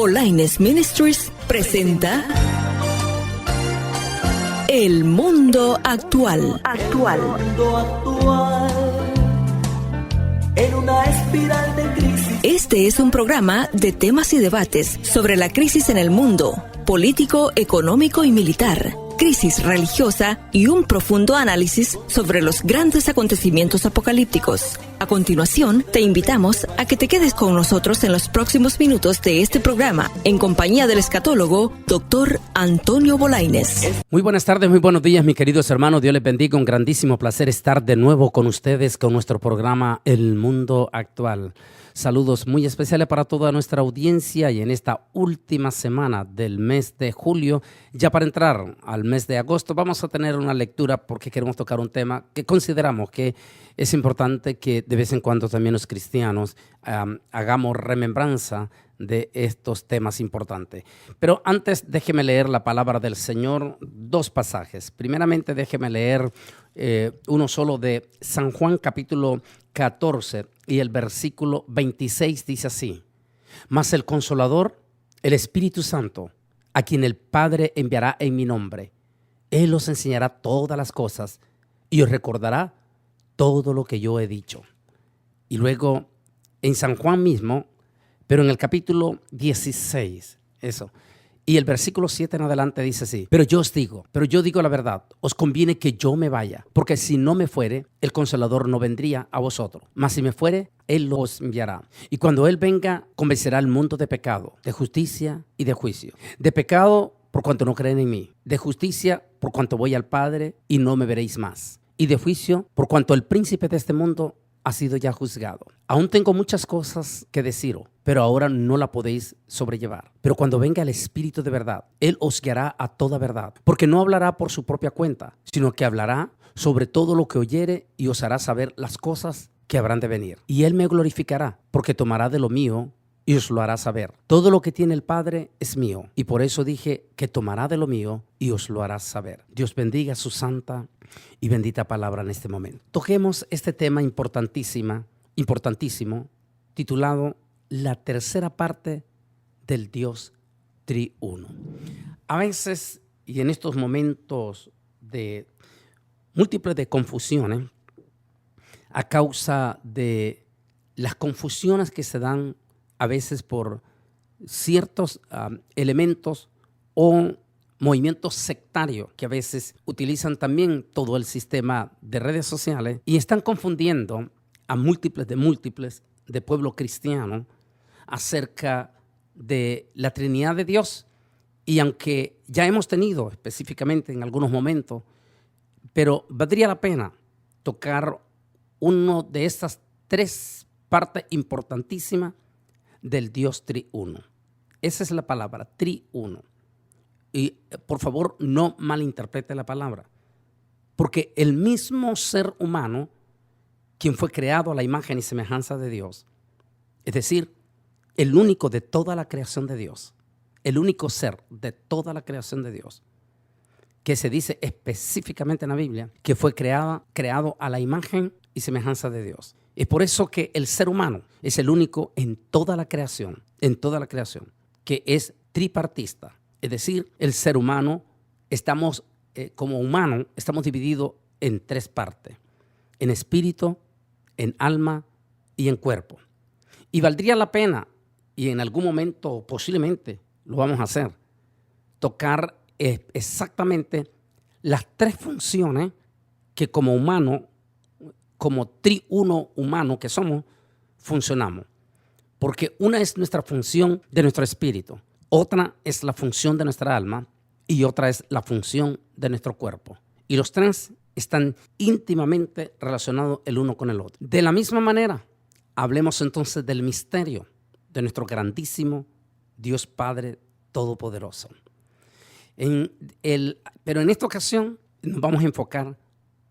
Bolaines Ministries presenta El Mundo Actual. En una espiral de crisis. Este es un programa de temas y debates sobre la crisis en el mundo, político, económico y militar, crisis religiosa y un profundo análisis sobre los grandes acontecimientos apocalípticos. A continuación, te invitamos a que te quedes con nosotros en los próximos minutos de este programa, en compañía del escatólogo Dr. Antonio Bolaines. Muy buenas tardes, muy buenos días, mis queridos hermanos. Dios les bendiga. Un grandísimo placer estar de nuevo con ustedes con nuestro programa El Mundo Actual. Saludos muy especiales para toda nuestra audiencia y en esta última semana del mes de julio, ya para entrar al mes de agosto, vamos a tener una lectura porque queremos tocar un tema que consideramos que es importante que de vez en cuando también los cristianos hagamos remembranza de estos temas importantes. Pero antes déjeme leer la palabra del Señor, dos pasajes. Primeramente déjeme leer uno solo de San Juan capítulo 14 y el versículo 26 dice así: Mas el Consolador, el Espíritu Santo, a quien el Padre enviará en mi nombre, Él os enseñará todas las cosas y os recordará todo lo que yo he dicho. Y luego en San Juan mismo, pero en el capítulo 16, y el versículo 7 en adelante dice así: pero yo digo la verdad, os conviene que yo me vaya, porque si no me fuere, el Consolador no vendría a vosotros, mas si me fuere, Él los enviará. Y cuando Él venga, convencerá al mundo de pecado, de justicia y de juicio. De pecado, por cuanto no creen en mí; de justicia, por cuanto voy al Padre y no me veréis más; y de juicio, por cuanto el príncipe de este mundo ha sido ya juzgado. Aún tengo muchas cosas que deciros, pero ahora no la podéis sobrellevar. Pero cuando venga el Espíritu de verdad, Él os guiará a toda verdad, porque no hablará por su propia cuenta, sino que hablará sobre todo lo que oyere y os hará saber las cosas que habrán de venir. Y Él me glorificará, porque tomará de lo mío y os lo hará saber. Todo lo que tiene el Padre es mío, y por eso dije que tomará de lo mío y os lo hará saber. Dios bendiga su santa y bendita palabra en este momento. Toquemos este tema importantísimo, titulado La tercera parte del Dios triuno. A veces, y en estos momentos de múltiples de confusiones, a causa de las confusiones que se dan a veces por ciertos elementos o movimientos sectarios que a veces utilizan también todo el sistema de redes sociales y están confundiendo a múltiples de pueblo cristiano acerca de la Trinidad de Dios. Y aunque ya hemos tenido específicamente en algunos momentos, pero valdría la pena tocar uno de estas tres partes importantísimas del Dios triuno. Esa es la palabra, triuno. Y por favor, no malinterprete la palabra, porque el mismo ser humano, quien fue creado a la imagen y semejanza de Dios, es decir, el único de toda la creación de Dios, el único ser de toda la creación de Dios, que se dice específicamente en la Biblia, que fue creado a la imagen y semejanza de Dios. Es por eso que el ser humano es el único en toda la creación, que es tripartista. Es decir, el ser humano, como humano, estamos divididos en tres partes: en espíritu, en alma y en cuerpo. Y valdría la pena, y en algún momento posiblemente lo vamos a hacer, tocar exactamente las tres funciones que como humano, como triuno humano que somos, funcionamos. Porque una es nuestra función de nuestro espíritu, otra es la función de nuestra alma y otra es la función de nuestro cuerpo. Y los tres están íntimamente relacionados el uno con el otro. De la misma manera, hablemos entonces del misterio de nuestro grandísimo Dios Padre Todopoderoso. Pero en esta ocasión nos vamos a enfocar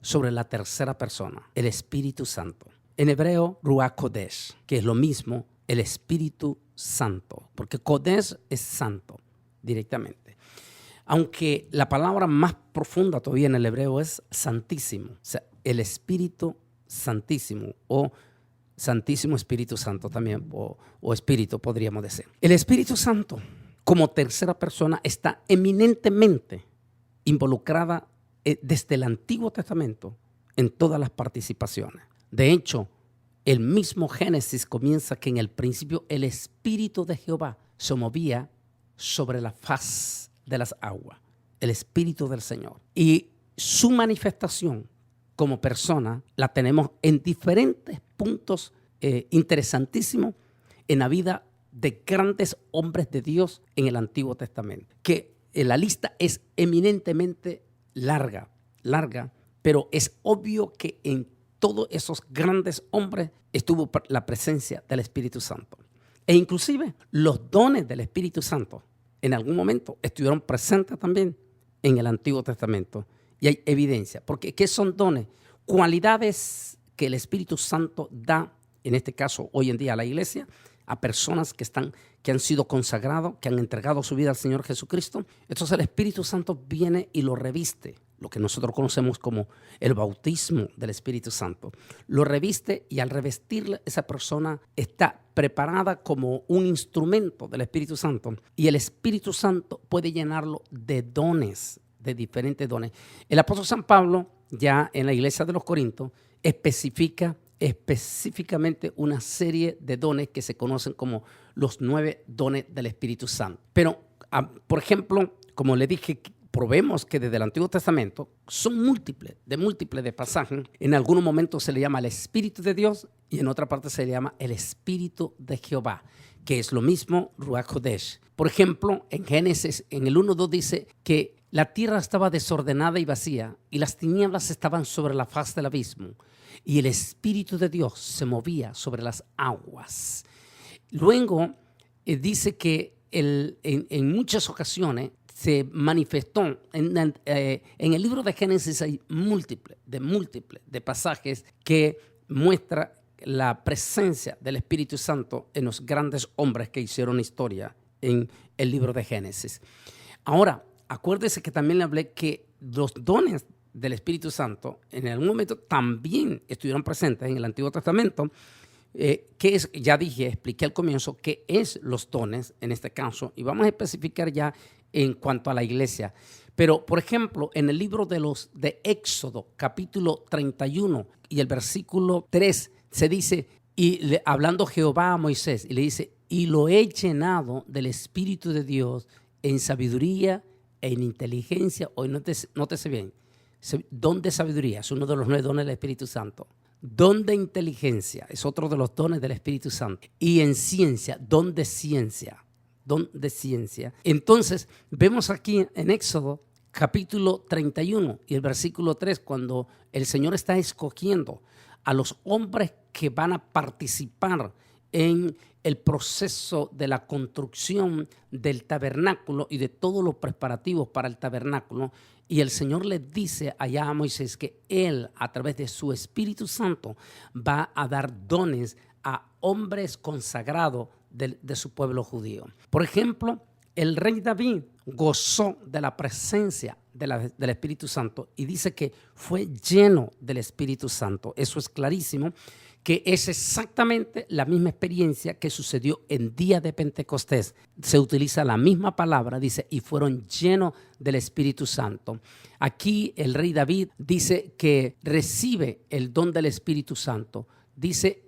sobre la tercera persona, el Espíritu Santo. En hebreo, Ruach Kodesh, que es lo mismo, el Espíritu Santo, porque Kodesh es santo directamente. Aunque la palabra más profunda todavía en el hebreo es santísimo, o sea, el Espíritu Santísimo o Santísimo Espíritu Santo también, o Espíritu podríamos decir. El Espíritu Santo, como tercera persona, está eminentemente involucrada desde el Antiguo Testamento en todas las participaciones. De hecho, el mismo Génesis comienza que en el principio el Espíritu de Jehová se movía sobre la faz de las aguas, el Espíritu del Señor. Y su manifestación como persona la tenemos en diferentes puntos interesantísimos en la vida de grandes hombres de Dios en el Antiguo Testamento. Que la lista es eminentemente larga, pero es obvio que en todos esos grandes hombres estuvo la presencia del Espíritu Santo. E inclusive los dones del Espíritu Santo en algún momento estuvieron presentes también en el Antiguo Testamento. Y hay evidencia, porque ¿qué son dones? Cualidades que el Espíritu Santo da, en este caso hoy en día a la iglesia, a personas que han sido consagrados, que han entregado su vida al Señor Jesucristo. Entonces el Espíritu Santo viene y lo reviste, lo que nosotros conocemos como el bautismo del Espíritu Santo. Lo reviste y al revestirle, esa persona está preparada como un instrumento del Espíritu Santo y el Espíritu Santo puede llenarlo de dones, de diferentes dones. El apóstol San Pablo, ya en la iglesia de los Corintios, especifica específicamente una serie de dones que se conocen como los 9 dones del Espíritu Santo. Pero, por ejemplo, como le dije, probemos que desde el Antiguo Testamento son múltiples de pasajes. En algunos momentos se le llama el Espíritu de Dios y en otra parte se le llama el Espíritu de Jehová, que es lo mismo Ruach Kodesh. Por ejemplo, en Génesis, en el 1:2 dice que la tierra estaba desordenada y vacía y las tinieblas estaban sobre la faz del abismo y el Espíritu de Dios se movía sobre las aguas. Luego dice que en muchas ocasiones se manifestó, en el libro de Génesis hay múltiples de pasajes que muestra la presencia del Espíritu Santo en los grandes hombres que hicieron historia en el libro de Génesis. Ahora, acuérdese que también le hablé que los dones del Espíritu Santo en algún momento también estuvieron presentes en el Antiguo Testamento. ¿Qué es? Ya expliqué al comienzo qué es los dones en este caso y vamos a especificar ya en cuanto a la iglesia. Pero, por ejemplo, en el libro de Éxodo, capítulo 31 y el versículo 3, se dice, hablando Jehová a Moisés, y le dice, y lo he llenado del Espíritu de Dios en sabiduría, en inteligencia, hoy nótese bien, don de sabiduría es uno de los 9 dones del Espíritu Santo. Don de inteligencia es otro de los dones del Espíritu Santo. Y en ciencia, don de ciencia. Entonces, vemos aquí en Éxodo capítulo 31 y el versículo 3, cuando el Señor está escogiendo a los hombres que van a participar en el proceso de la construcción del tabernáculo y de todos los preparativos para el tabernáculo. Y el Señor le dice allá a Moisés que Él, a través de su Espíritu Santo, va a dar dones a hombres consagrados de su pueblo judío. Por ejemplo, el rey David gozó de la presencia del Espíritu Santo y dice que fue lleno del Espíritu Santo. Eso es clarísimo, que es exactamente la misma experiencia que sucedió en día de Pentecostés. Se utiliza la misma palabra, dice, y fueron llenos del Espíritu Santo. Aquí el rey David dice que recibe el don del Espíritu Santo. Dice,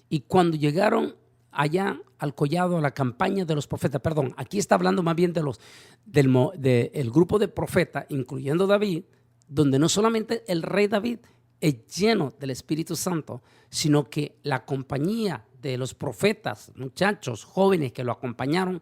y cuando llegaron allá al collado, a la campaña de los profetas, aquí está hablando más bien del grupo de profetas, incluyendo David, donde no solamente el rey David es lleno del Espíritu Santo, sino que la compañía de los profetas, muchachos jóvenes que lo acompañaron,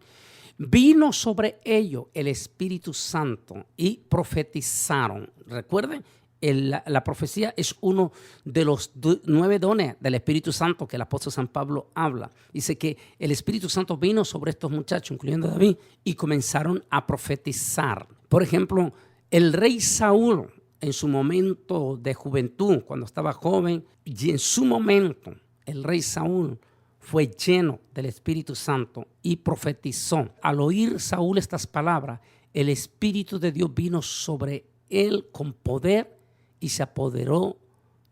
vino sobre ellos el Espíritu Santo y profetizaron. Recuerden, la profecía es uno de los 9 dones del Espíritu Santo que el apóstol San Pablo habla. Dice que el Espíritu Santo vino sobre estos muchachos, incluyendo a David, y comenzaron a profetizar. Por ejemplo, el rey Saúl, en su momento de juventud, cuando estaba joven, y en su momento, el rey Saúl fue lleno del Espíritu Santo y profetizó. Al oír Saúl estas palabras, el Espíritu de Dios vino sobre él con poder y se apoderó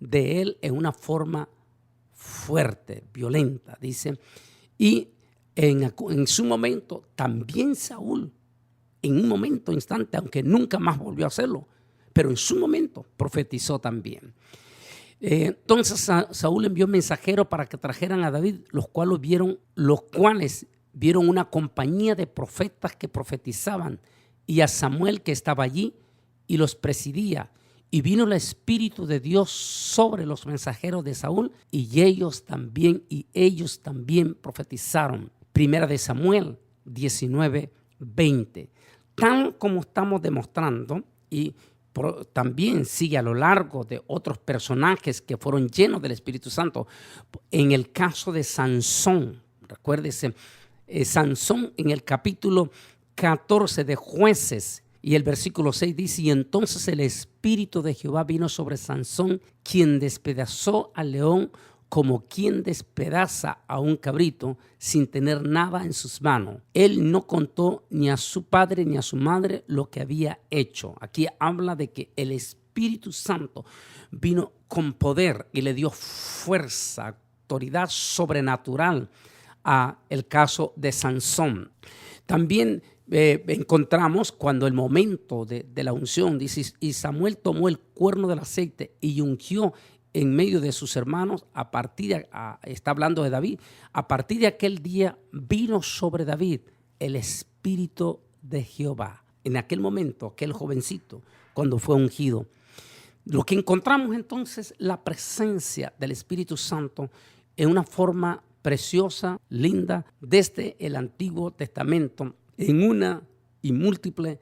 de él en una forma fuerte, violenta, dice. Y en su momento también Saúl, en un momento, instante, aunque nunca más volvió a hacerlo, pero en su momento profetizó también. Entonces Saúl envió mensajeros para que trajeran a David, los cuales vieron una compañía de profetas que profetizaban, y a Samuel que estaba allí y los presidía. Y vino el Espíritu de Dios sobre los mensajeros de Saúl, y ellos también profetizaron. Primera de Samuel 19:20. Tal como estamos demostrando, y también sigue a lo largo de otros personajes que fueron llenos del Espíritu Santo. En el caso de Sansón, recuérdese, Sansón en el capítulo 14 de Jueces y el versículo 6 dice: y entonces el Espíritu de Jehová vino sobre Sansón, quien despedazó al león como quien despedaza a un cabrito sin tener nada en sus manos. Él no contó ni a su padre ni a su madre lo que había hecho. Aquí habla de que el Espíritu Santo vino con poder y le dio fuerza, autoridad sobrenatural a el caso de Sansón. También encontramos cuando el momento de la unción, dice: y Samuel tomó el cuerno del aceite y ungió en medio de sus hermanos. Está hablando de David. A partir de aquel día vino sobre David el Espíritu de Jehová. En aquel momento, aquel jovencito, cuando fue ungido. Lo que encontramos entonces, la presencia del Espíritu Santo en una forma preciosa, linda, desde el Antiguo Testamento, en una y múltiple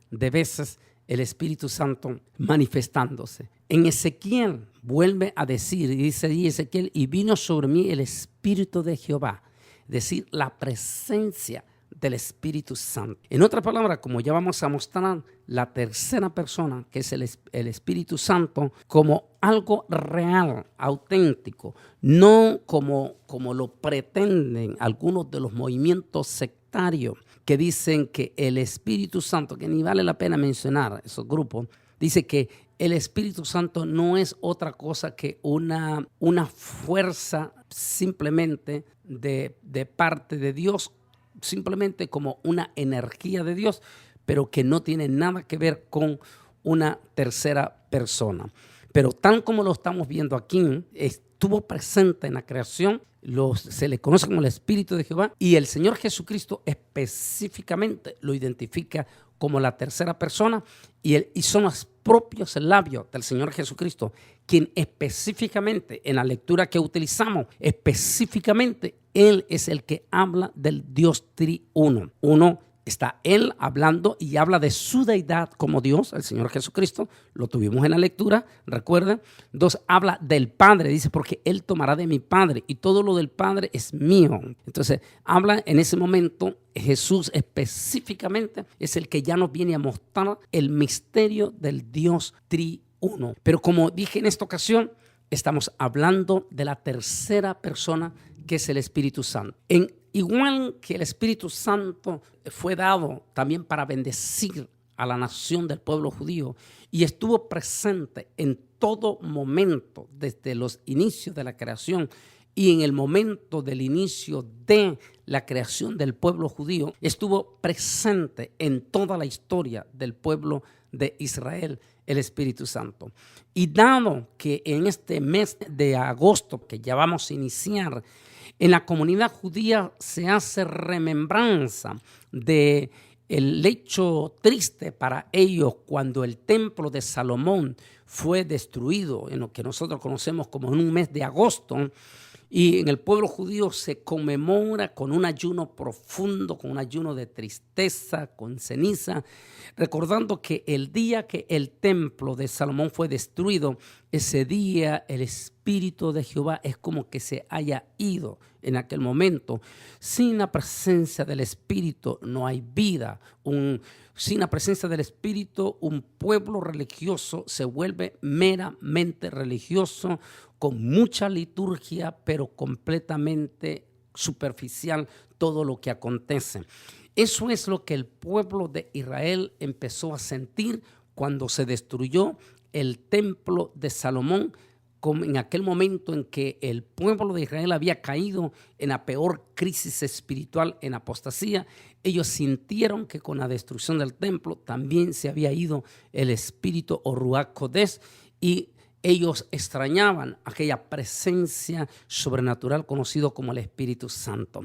de veces el Espíritu Santo manifestándose. En Ezequiel vuelve a decir, y dice allí Ezequiel: y vino sobre mí el Espíritu de Jehová, es decir, la presencia del Espíritu Santo. En otras palabras, como ya vamos a mostrar, la tercera persona, que es el Espíritu Santo, como algo real, auténtico, no como lo pretenden algunos de los movimientos sectarios que dicen que el Espíritu Santo, que ni vale la pena mencionar esos grupos, dice que el Espíritu Santo no es otra cosa que una fuerza simplemente de parte de Dios, simplemente como una energía de Dios, pero que no tiene nada que ver con una tercera persona. Pero tal como lo estamos viendo aquí, estuvo presente en la creación, se le conoce como el Espíritu de Jehová, y el Señor Jesucristo específicamente lo identifica como la tercera persona, y son los propios labios del Señor Jesucristo quien específicamente, en la lectura que utilizamos, específicamente Él es el que habla del Dios triuno. Uno, está Él hablando y habla de su deidad como Dios, el Señor Jesucristo, lo tuvimos en la lectura, recuerden. Dos, habla del Padre, dice: porque Él tomará de mi Padre y todo lo del Padre es mío. Entonces habla en ese momento, Jesús específicamente es el que ya nos viene a mostrar el misterio del Dios triuno. Pero como dije en esta ocasión, estamos hablando de la tercera persona, que es el Espíritu Santo. Igual que el Espíritu Santo fue dado también para bendecir a la nación del pueblo judío, y estuvo presente en todo momento desde los inicios de la creación, y en el momento del inicio de la creación del pueblo judío, estuvo presente en toda la historia del pueblo de Israel, el Espíritu Santo. Y dado que en este mes de agosto que ya vamos a iniciar, en la comunidad judía se hace remembranza de el hecho triste para ellos cuando el templo de Salomón fue destruido, en lo que nosotros conocemos como en un mes de agosto. Y en el pueblo judío se conmemora con un ayuno profundo, con un ayuno de tristeza, con ceniza, recordando que el día que el templo de Salomón fue destruido, ese día el Espíritu de Jehová es como que se haya ido en aquel momento. Sin la presencia del Espíritu no hay vida. Sin la presencia del Espíritu, un pueblo religioso se vuelve meramente religioso, con mucha liturgia, pero completamente superficial todo lo que acontece. Eso es lo que el pueblo de Israel empezó a sentir cuando se destruyó el templo de Salomón, como en aquel momento en que el pueblo de Israel había caído en la peor crisis espiritual, en apostasía, ellos sintieron que con la destrucción del templo también se había ido el espíritu o Ruach Kodesh, y ellos extrañaban aquella presencia sobrenatural conocido como el Espíritu Santo.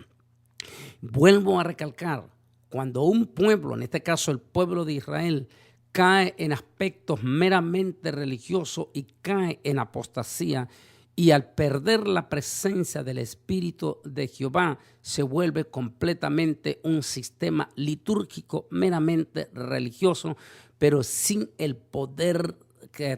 Vuelvo a recalcar, cuando un pueblo, en este caso el pueblo de Israel, cae en aspectos meramente religiosos y cae en apostasía, y al perder la presencia del Espíritu de Jehová se vuelve completamente un sistema litúrgico meramente religioso, pero sin el poder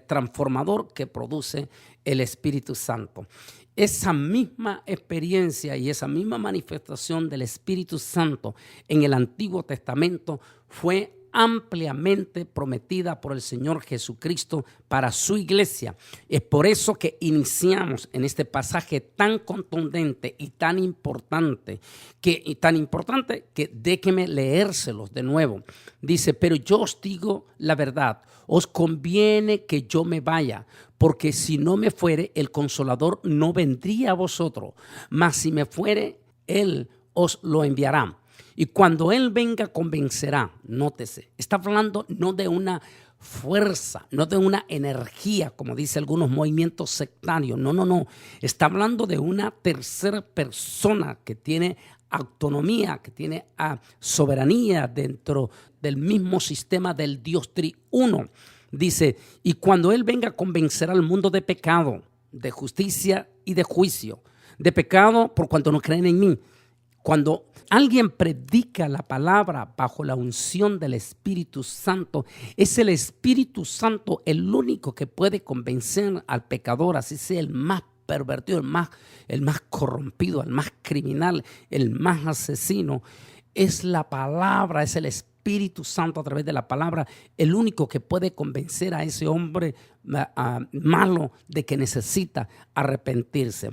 transformador que produce el Espíritu Santo. Esa misma experiencia y esa misma manifestación del Espíritu Santo en el Antiguo Testamento fue ampliamente prometida por el Señor Jesucristo para su iglesia. Es por eso que iniciamos en este pasaje tan contundente y tan importante que déjeme leérselos de nuevo. Dice: pero yo os digo la verdad, os conviene que yo me vaya, porque si no me fuere, el Consolador no vendría a vosotros, mas si me fuere, Él os lo enviará. Y cuando Él venga, convencerá. Nótese, está hablando no de una fuerza, no de una energía, como dice algunos movimientos sectarios. No. Está hablando de una tercera persona que tiene autonomía, que tiene soberanía dentro del mismo sistema del Dios triuno. Dice: y cuando Él venga, convencerá al mundo de pecado, de justicia y de juicio. De pecado por cuanto no creen en mí. Cuando alguien predica la palabra bajo la unción del Espíritu Santo, es el Espíritu Santo el único que puede convencer al pecador, así sea el más pervertido, el más corrompido, el más criminal, el más asesino. Es la palabra, es el Espíritu Santo a través de la palabra el único que puede convencer a ese hombre malo de que necesita arrepentirse.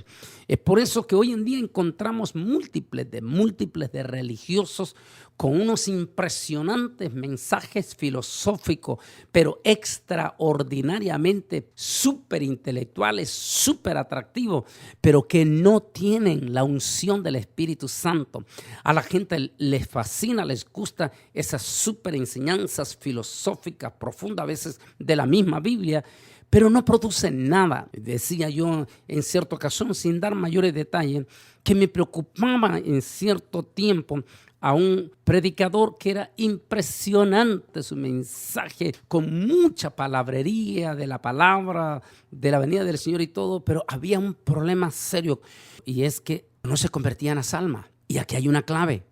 Es por eso que hoy en día encontramos múltiples de religiosos con unos impresionantes mensajes filosóficos, pero extraordinariamente súper intelectuales, súper atractivos, pero que no tienen la unción del Espíritu Santo. A la gente les fascina, les gusta esas súper enseñanzas filosóficas profundas, a veces de la misma Biblia, pero no producen nada. Decía yo en cierta ocasión, sin dar mayores detalles, que me preocupaba en cierto tiempo a un predicador que era impresionante su mensaje, con mucha palabrería de la palabra, de la venida del Señor y todo, pero había un problema serio, y es que no se convertían a las almas. Y aquí hay una clave,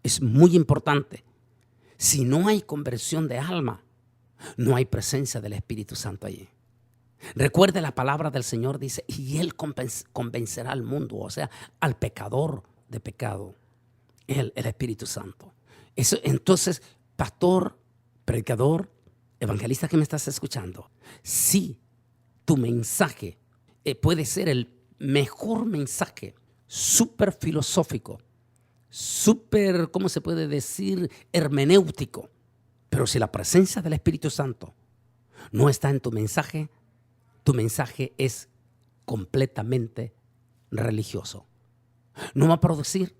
es muy importante. Si no hay conversión de alma, no hay presencia del Espíritu Santo allí. Recuerde, la palabra del Señor dice: y Él convencerá al mundo, o sea, al pecador de pecado. Él, el Espíritu Santo. Eso, entonces, pastor, predicador, evangelista que me estás escuchando, si tu mensaje puede ser el mejor mensaje, súper filosófico, súper, ¿cómo se puede decir?, hermenéutico, pero si la presencia del Espíritu Santo no está en tu mensaje es completamente religioso. No va a producir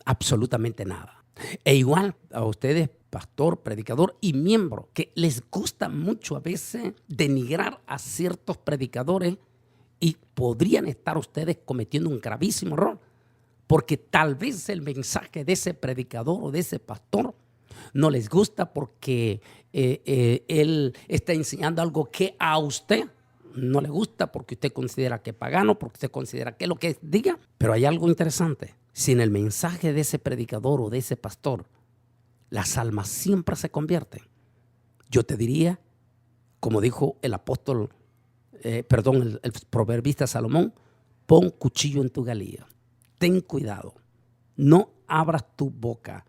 absolutamente nada. E igual a ustedes, pastor, predicador y miembro, que les gusta mucho a veces denigrar a ciertos predicadores, y podrían estar ustedes cometiendo un gravísimo error, porque tal vez el mensaje de ese predicador o de ese pastor no les gusta porque él está enseñando algo que a usted no le gusta, porque usted considera que es pagano, porque usted considera que es lo que diga. Pero hay algo interesante: si en el mensaje de ese predicador o de ese pastor las almas siempre se convierten, yo te diría, como dijo el apóstol, el proverbista Salomón: pon cuchillo en tu galillo, ten cuidado, no abras tu boca,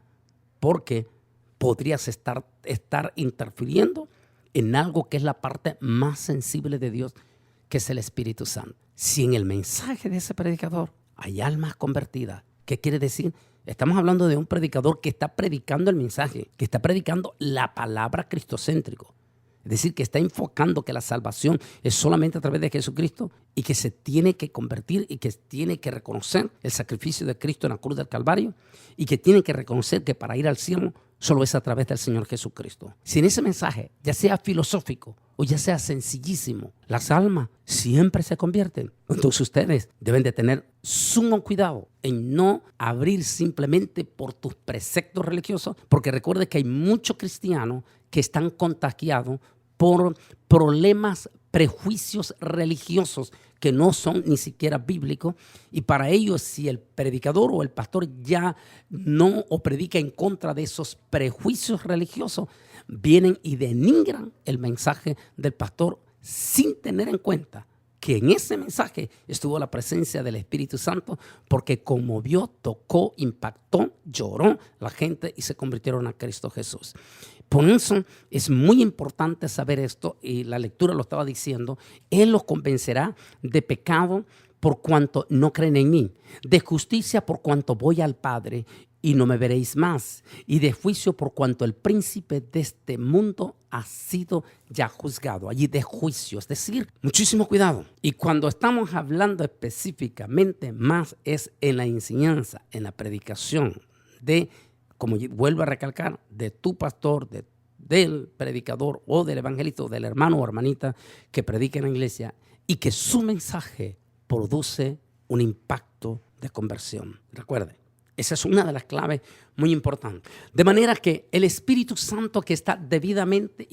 porque podrías estar interfiriendo en algo que es la parte más sensible de Dios, que es el Espíritu Santo. Si en el mensaje de ese predicador hay almas convertidas, ¿qué quiere decir? Estamos hablando de un predicador que está predicando el mensaje, que está predicando la palabra cristocéntrico. Es decir, que está enfocando que la salvación es solamente a través de Jesucristo y que se tiene que convertir y que tiene que reconocer el sacrificio de Cristo en la cruz del Calvario y que tiene que reconocer que para ir al cielo solo es a través del Señor Jesucristo. Si en ese mensaje, ya sea filosófico o ya sea sencillísimo, las almas siempre se convierten, entonces ustedes deben de tener sumo cuidado en no abrir simplemente por tus preceptos religiosos, porque recuerde que hay muchos cristianos que están contagiados por problemas, prejuicios religiosos que no son ni siquiera bíblicos, y para ellos, si el predicador o el pastor ya no o predica en contra de esos prejuicios religiosos, vienen y denigran el mensaje del pastor sin tener en cuenta que en ese mensaje estuvo la presencia del Espíritu Santo, porque conmovió, tocó, impactó, lloró la gente y se convirtieron a Cristo Jesús. Por eso es muy importante saber esto, y la lectura lo estaba diciendo. Él los convencerá de pecado por cuanto no creen en mí, de justicia por cuanto voy al Padre y no me veréis más, y de juicio por cuanto el príncipe de este mundo ha sido ya juzgado. Allí de juicio, es decir, muchísimo cuidado. Y cuando estamos hablando específicamente más es en la enseñanza, en la predicación de, como vuelvo a recalcar, de tu pastor, del predicador o del evangelista o del hermano o hermanita que predica en la iglesia y que su mensaje produce un impacto de conversión. Recuerde, esa es una de las claves muy importantes. De manera que el Espíritu Santo, que está debidamente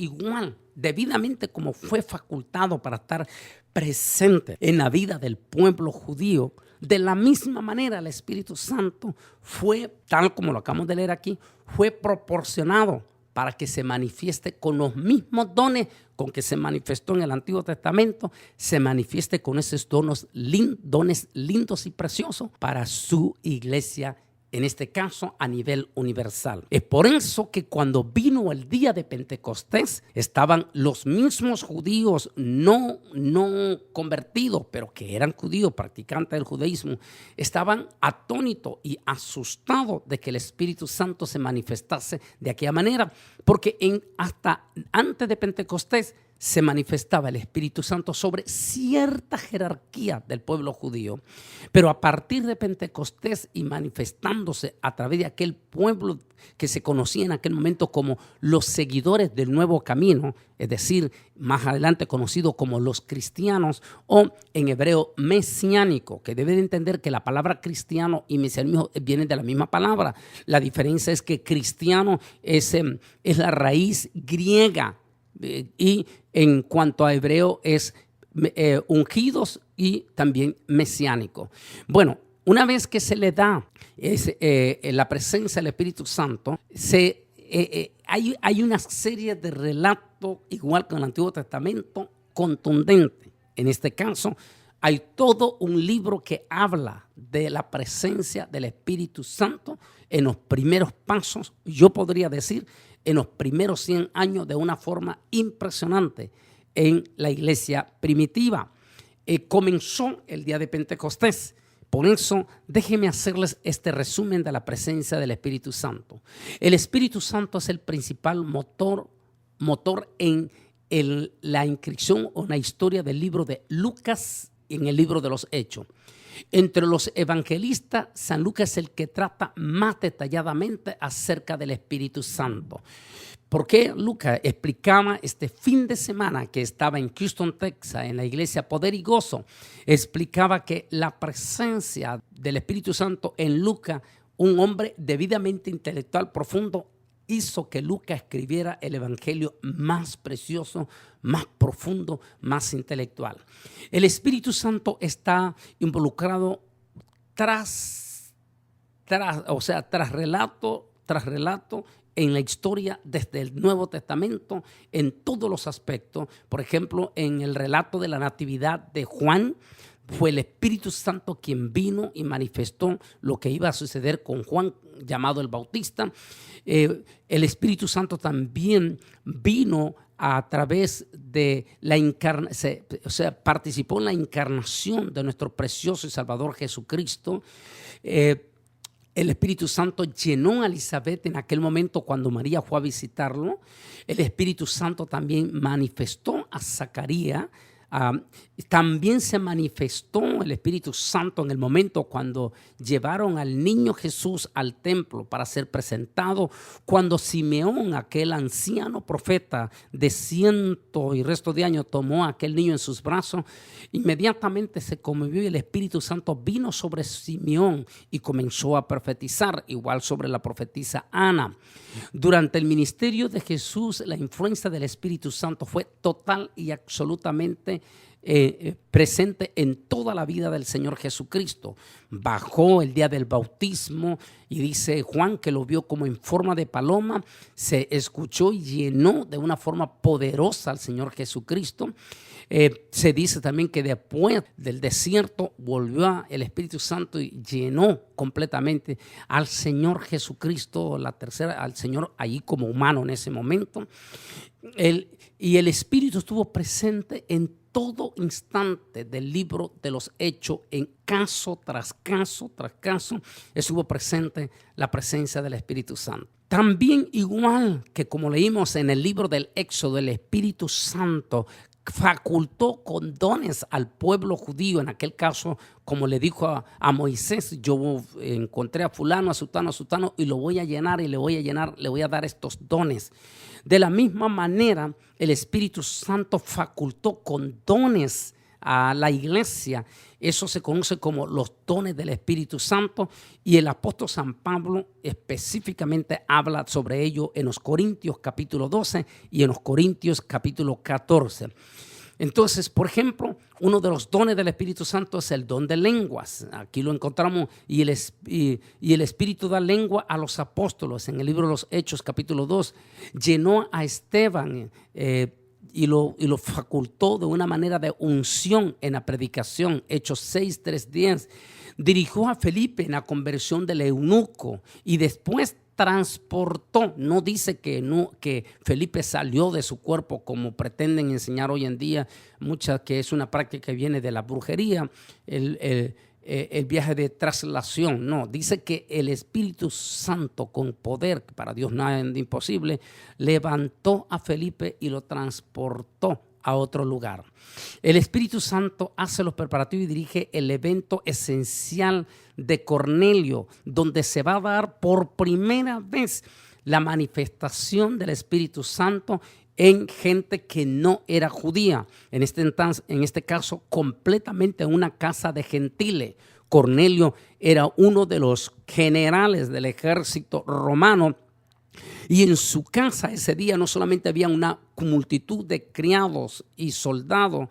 como fue facultado para estar presente en la vida del pueblo judío, de la misma manera el Espíritu Santo fue, tal como lo acabamos de leer aquí, fue proporcionado para que se manifieste con los mismos dones con que se manifestó en el Antiguo Testamento, se manifieste con esos dones lindos y preciosos para su iglesia, en este caso a nivel universal. Es por eso que cuando vino el día de Pentecostés, estaban los mismos judíos no convertidos, pero que eran judíos, practicantes del judaísmo, estaban atónitos y asustados de que el Espíritu Santo se manifestase de aquella manera, porque hasta antes de Pentecostés se manifestaba el Espíritu Santo sobre cierta jerarquía del pueblo judío, pero a partir de Pentecostés y manifestándose a través de aquel pueblo que se conocía en aquel momento como los seguidores del nuevo camino, es decir, más adelante conocido como los cristianos, o en hebreo mesiánico, que debe de entender que la palabra cristiano y mesianismo vienen de la misma palabra. La diferencia es que cristiano es la raíz griega, y en cuanto a hebreo es ungidos y también mesiánico. Bueno, una vez que se le da la presencia del Espíritu Santo, hay una serie de relatos, igual que en el Antiguo Testamento, contundente. En este caso, hay todo un libro que habla de la presencia del Espíritu Santo en los primeros pasos, yo podría decir, en los primeros 100 años de una forma impresionante en la iglesia primitiva. Comenzó el día de Pentecostés. Por eso, déjenme hacerles este resumen de la presencia del Espíritu Santo. El Espíritu Santo es el principal motor en la inscripción o la historia del libro de Lucas y en el libro de los Hechos. Entre los evangelistas, San Lucas es el que trata más detalladamente acerca del Espíritu Santo. Porque Lucas explicaba este fin de semana que estaba en Houston, Texas, en la iglesia Poder y Gozo, explicaba que la presencia del Espíritu Santo en Lucas, un hombre debidamente intelectual profundo, hizo que Lucas escribiera el evangelio más precioso, más profundo, más intelectual. El Espíritu Santo está involucrado tras relato en la historia desde el Nuevo Testamento en todos los aspectos. Por ejemplo, en el relato de la natividad de Juan, fue el Espíritu Santo quien vino y manifestó lo que iba a suceder con Juan, llamado el Bautista. El Espíritu Santo también vino a través de la encarnación, participó en la encarnación de nuestro precioso y Salvador Jesucristo. El Espíritu Santo llenó a Elizabeth en aquel momento cuando María fue a visitarlo. El Espíritu Santo también manifestó a Zacarías. También se manifestó el Espíritu Santo en el momento cuando llevaron al niño Jesús al templo para ser presentado, cuando Simeón, aquel anciano profeta de 100 y resto de años, tomó a aquel niño en sus brazos. Inmediatamente se conmovió y el Espíritu Santo vino sobre Simeón y comenzó a profetizar, igual sobre la profetisa Ana. Durante el ministerio de Jesús, la influencia del Espíritu Santo fue total y absolutamente presente en toda la vida del Señor Jesucristo. Bajó el día del bautismo y dice Juan que lo vio como en forma de paloma, se escuchó y llenó de una forma poderosa al Señor Jesucristo. Se dice también que después del desierto volvió el Espíritu Santo y llenó completamente al Señor Jesucristo, al Señor allí como humano en ese momento. Y el Espíritu estuvo presente en todo instante del libro de los Hechos, en caso tras caso tras caso, estuvo presente la presencia del Espíritu Santo. También igual que como leímos en el libro del Éxodo, el Espíritu Santo facultó con dones al pueblo judío. En aquel caso, como le dijo a Moisés, yo encontré a fulano, a sutano y lo voy a llenar y le voy a dar estos dones. De la misma manera, el Espíritu Santo facultó con dones a la iglesia. Eso se conoce como los dones del Espíritu Santo, y el apóstol San Pablo específicamente habla sobre ello en los Corintios capítulo 12 y en los Corintios capítulo 14. Entonces, por ejemplo, uno de los dones del Espíritu Santo es el don de lenguas. Aquí lo encontramos, y el Espíritu da lengua a los apóstoles. En el libro de los Hechos capítulo 2, llenó a Esteban y lo facultó de una manera de unción en la predicación. Hechos 6, 3, 10. Dirigió a Felipe en la conversión del eunuco y después transportó. No dice que Felipe salió de su cuerpo como pretenden enseñar hoy en día, que es una práctica que viene de la brujería, el viaje de traslación. No, dice que el Espíritu Santo con poder, para Dios nada es imposible, levantó a Felipe y lo transportó a otro lugar. El Espíritu Santo hace los preparativos y dirige el evento esencial de Cornelio, donde se va a dar por primera vez la manifestación del Espíritu Santo en gente que no era judía. En este caso, completamente en una casa de gentiles. Cornelio era uno de los generales del ejército romano. Y en su casa ese día no solamente había una multitud de criados y soldados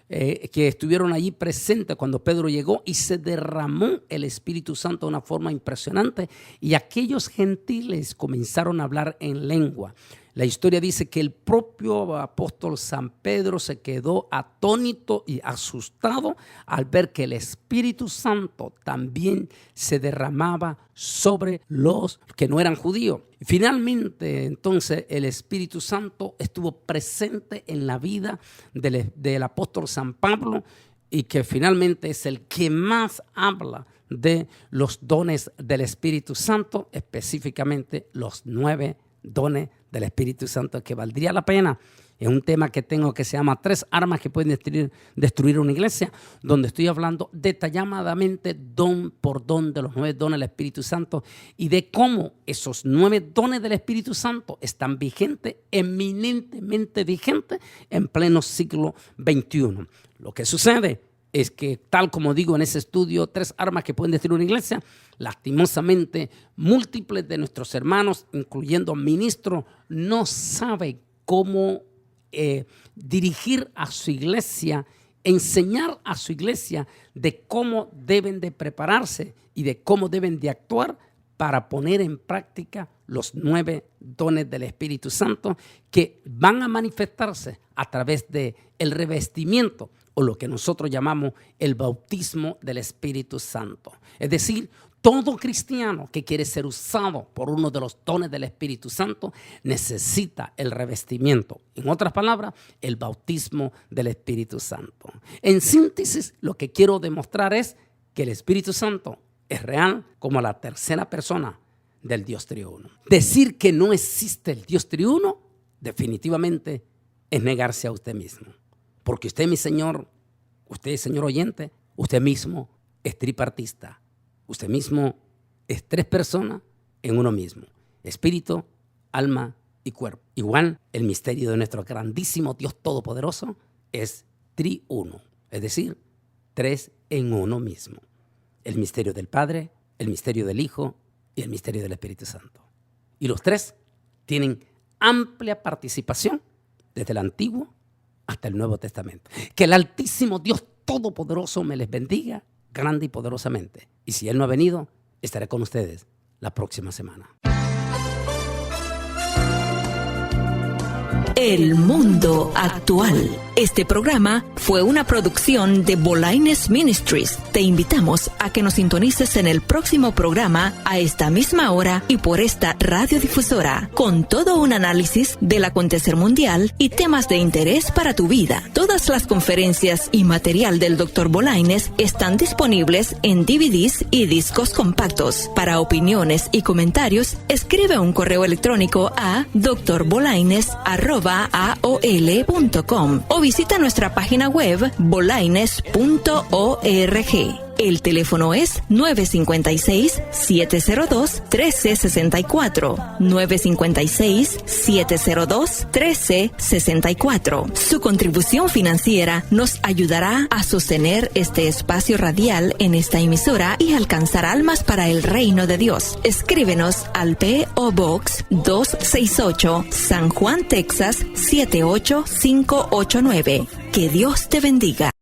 que estuvieron allí presentes cuando Pedro llegó, y se derramó el Espíritu Santo de una forma impresionante, y aquellos gentiles comenzaron a hablar en lengua. La historia dice que el propio apóstol San Pedro se quedó atónito y asustado al ver que el Espíritu Santo también se derramaba sobre los que no eran judíos. Finalmente, entonces, el Espíritu Santo estuvo presente en la vida del apóstol San Pablo, y que finalmente es el que más habla de los dones del Espíritu Santo, específicamente los 9 dones del Espíritu Santo, que valdría la pena. Es un tema que tengo que se llama 3 armas que pueden destruir una iglesia, donde estoy hablando detalladamente don por don de los 9 dones del Espíritu Santo y de cómo esos 9 dones del Espíritu Santo están vigentes, eminentemente vigentes en pleno siglo XXI. Lo que sucede es que, tal como digo en ese estudio, 3 armas que pueden destruir una iglesia, lastimosamente múltiples de nuestros hermanos, incluyendo ministros, no saben cómo dirigir a su iglesia, enseñar a su iglesia de cómo deben de prepararse y de cómo deben de actuar para poner en práctica los 9 dones del Espíritu Santo, que van a manifestarse a través del revestimiento, o lo que nosotros llamamos el bautismo del Espíritu Santo. Es decir, todo cristiano que quiere ser usado por uno de los dones del Espíritu Santo necesita el revestimiento. En otras palabras, el bautismo del Espíritu Santo. En síntesis, lo que quiero demostrar es que el Espíritu Santo es real como la tercera persona del Dios triuno. Decir que no existe el Dios triuno definitivamente es negarse a usted mismo. Porque usted, mi Señor, usted, señor oyente, usted mismo es tripartista. Usted mismo es tres personas en uno mismo. Espíritu, alma y cuerpo. Igual, el misterio de nuestro grandísimo Dios Todopoderoso es triuno. Es decir, tres en uno mismo. El misterio del Padre, el misterio del Hijo y el misterio del Espíritu Santo. Y los tres tienen amplia participación desde el Antiguo hasta el Nuevo Testamento. Que el Altísimo Dios Todopoderoso me les bendiga grande y poderosamente. Y si Él no ha venido, estaré con ustedes la próxima semana. El mundo actual. Este programa fue una producción de Bolaines Ministries. Te invitamos a que nos sintonices en el próximo programa a esta misma hora y por esta radiodifusora, con todo un análisis del acontecer mundial y temas de interés para tu vida. Todas las conferencias y material del Dr. Bolaines están disponibles en DVDs y discos compactos. Para opiniones y comentarios, escribe un correo electrónico a drbolaines@aol.com o visita nuestra página web bolaines.org. El teléfono es 956-702-1364. 956-702-1364. Su contribución financiera nos ayudará a sostener este espacio radial en esta emisora y alcanzar almas para el reino de Dios. Escríbenos al P.O. Box 268, San Juan, Texas 78589. Que Dios te bendiga.